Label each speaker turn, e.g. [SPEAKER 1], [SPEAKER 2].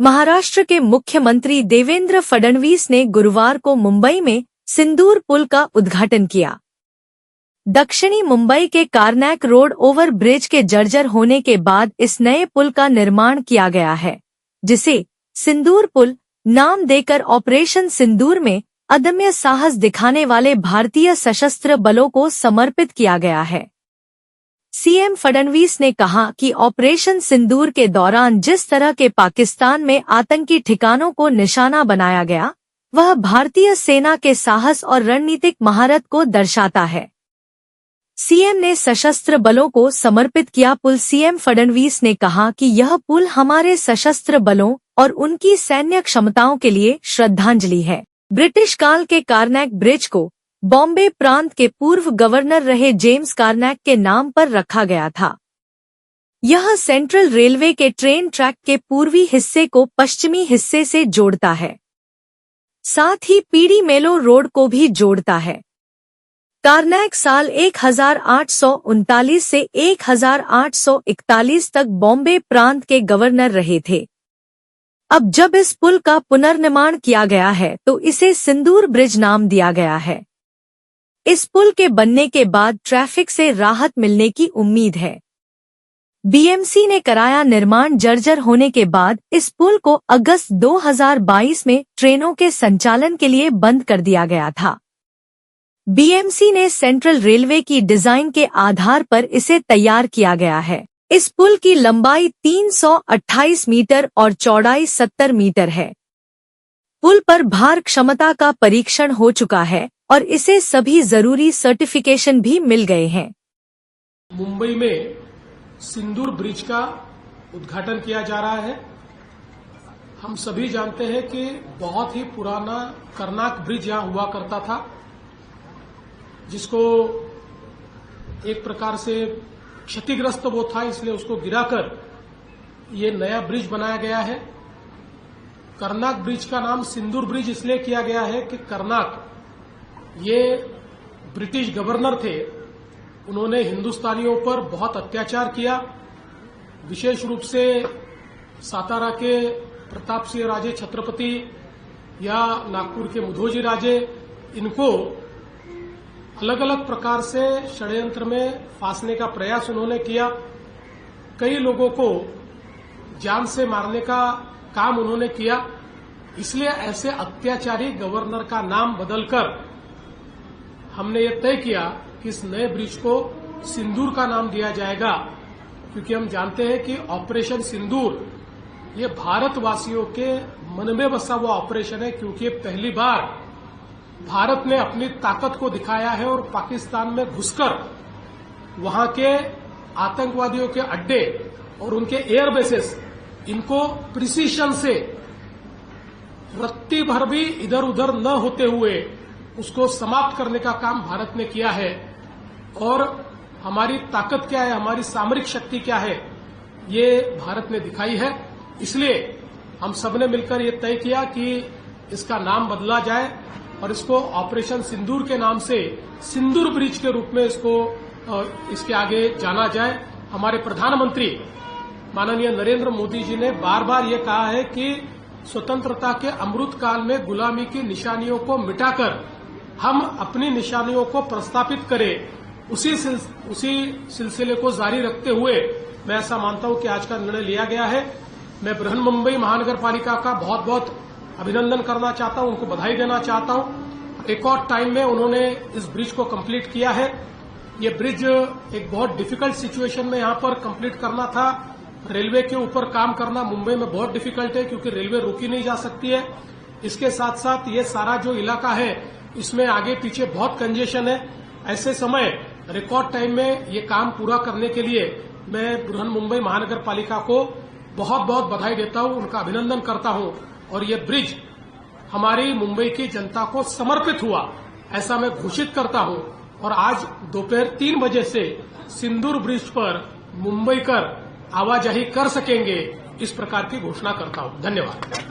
[SPEAKER 1] महाराष्ट्र के मुख्यमंत्री देवेंद्र फडणवीस ने गुरुवार को मुंबई में सिंदूर पुल का उद्घाटन किया। दक्षिणी मुंबई के कार्नैक रोड ओवर ब्रिज के जर्जर होने के बाद इस नए पुल का निर्माण किया गया है, जिसे सिंदूर पुल नाम देकर ऑपरेशन सिंदूर में अदम्य साहस दिखाने वाले भारतीय सशस्त्र बलों को समर्पित किया गया है। सीएम फडणवीस ने कहा कि ऑपरेशन सिंदूर के दौरान जिस तरह के पाकिस्तान में आतंकी ठिकानों को निशाना बनाया गया, वह भारतीय सेना के साहस और रणनीतिक महारत को दर्शाता है। सीएम ने सशस्त्र बलों को समर्पित किया पुल। सीएम फडणवीस ने कहा कि यह पुल हमारे सशस्त्र बलों और उनकी सैन्य क्षमताओं के लिए श्रद्धांजलि है। ब्रिटिश काल के कार्नैक ब्रिज को बॉम्बे प्रांत के पूर्व गवर्नर रहे जेम्स कार्नैक के नाम पर रखा गया था। यह सेंट्रल रेलवे के ट्रेन ट्रैक के पूर्वी हिस्से को पश्चिमी हिस्से से जोड़ता है, साथ ही पीडी मेलो रोड को भी जोड़ता है। कार्नैक साल 1839 से 1841 तक बॉम्बे प्रांत के गवर्नर रहे थे। अब जब इस पुल का पुनर्निर्माण किया गया है तो इसे सिंदूर ब्रिज नाम दिया गया है। इस पुल के बनने के बाद ट्रैफिक से राहत मिलने की उम्मीद है। बीएमसी ने कराया निर्माण। जर्जर होने के बाद इस पुल को अगस्त 2022 में ट्रेनों के संचालन के लिए बंद कर दिया गया था। बीएमसी ने सेंट्रल रेलवे की डिजाइन के आधार पर इसे तैयार किया गया है। इस पुल की लंबाई 328 मीटर और चौड़ाई 70 मीटर है। पुल पर भार क्षमता का परीक्षण हो चुका है और इसे सभी जरूरी सर्टिफिकेशन भी मिल गए हैं।
[SPEAKER 2] मुंबई में सिंदूर ब्रिज का उद्घाटन किया जा रहा है। हम सभी जानते हैं कि बहुत ही पुराना कर्नाक ब्रिज यहां हुआ करता था, जिसको एक प्रकार से क्षतिग्रस्त वो था, इसलिए उसको गिराकर ये नया ब्रिज बनाया गया है। कर्नाक ब्रिज का नाम सिंदूर ब्रिज इसलिए किया गया है कि कर्नाक ये ब्रिटिश गवर्नर थे। उन्होंने हिंदुस्तानियों पर बहुत अत्याचार किया, विशेष रूप से सातारा के प्रताप सिंह राजे छत्रपति या नागपुर के मुधोजी राजे, इनको अलग अलग प्रकार से षड्यंत्र में फांसने का प्रयास उन्होंने किया। कई लोगों को जान से मारने का काम उन्होंने किया। इसलिए ऐसे अत्याचारी गवर्नर का नाम बदलकर हमने ये तय किया कि इस नए ब्रिज को सिंदूर का नाम दिया जाएगा, क्योंकि हम जानते हैं कि ऑपरेशन सिंदूर ये भारतवासियों के मन में बसा हुआ ऑपरेशन है, क्योंकि पहली बार भारत ने अपनी ताकत को दिखाया है और पाकिस्तान में घुसकर वहां के आतंकवादियों के अड्डे और उनके एयर बेसेस, इनको प्रिसीशन से रत्ती भर भी इधर उधर न होते हुए उसको समाप्त करने का काम भारत ने किया है। और हमारी ताकत क्या है, हमारी सामरिक शक्ति क्या है, ये भारत ने दिखाई है। इसलिए हम सबने मिलकर ये तय किया कि इसका नाम बदला जाए और इसको ऑपरेशन सिंदूर के नाम से सिंदूर ब्रिज के रूप में इसके आगे जाना जाए। हमारे प्रधानमंत्री माननीय नरेंद्र मोदी जी ने बार बार ये कहा है कि स्वतंत्रता के अमृत काल में गुलामी की निशानियों को मिटाकर हम अपनी निशानियों को प्रस्तापित करें। उसी सिलसिले को जारी रखते हुए मैं ऐसा मानता हूं कि आज का निर्णय लिया गया है। मैं बृहन मुंबई महानगर पालिका का बहुत बहुत अभिनंदन करना चाहता हूं, उनको बधाई देना चाहता हूं। रिकॉर्ड टाइम में उन्होंने इस ब्रिज को कंप्लीट किया है। ये ब्रिज एक बहुत डिफिकल्ट सिचुएशन में यहां पर कंप्लीट करना था। रेलवे के ऊपर काम करना मुंबई में बहुत डिफिकल्ट है, क्योंकि रेलवे रुकी नहीं जा सकती है। इसके साथ साथ ये सारा जो इलाका है, इसमें आगे पीछे बहुत कंजेशन है। ऐसे समय रिकॉर्ड टाइम में ये काम पूरा करने के लिए मैं बृहन मुंबई महानगर पालिका को बहुत बहुत बधाई देता हूं, उनका अभिनंदन करता हूं। और ये ब्रिज हमारी मुंबई की जनता को समर्पित हुआ, ऐसा मैं घोषित करता हूं। और आज दोपहर 3 बजे से सिंदूर ब्रिज पर मुंबईकर आवाजाही कर सकेंगे, इस प्रकार की घोषणा करता हूं। धन्यवाद।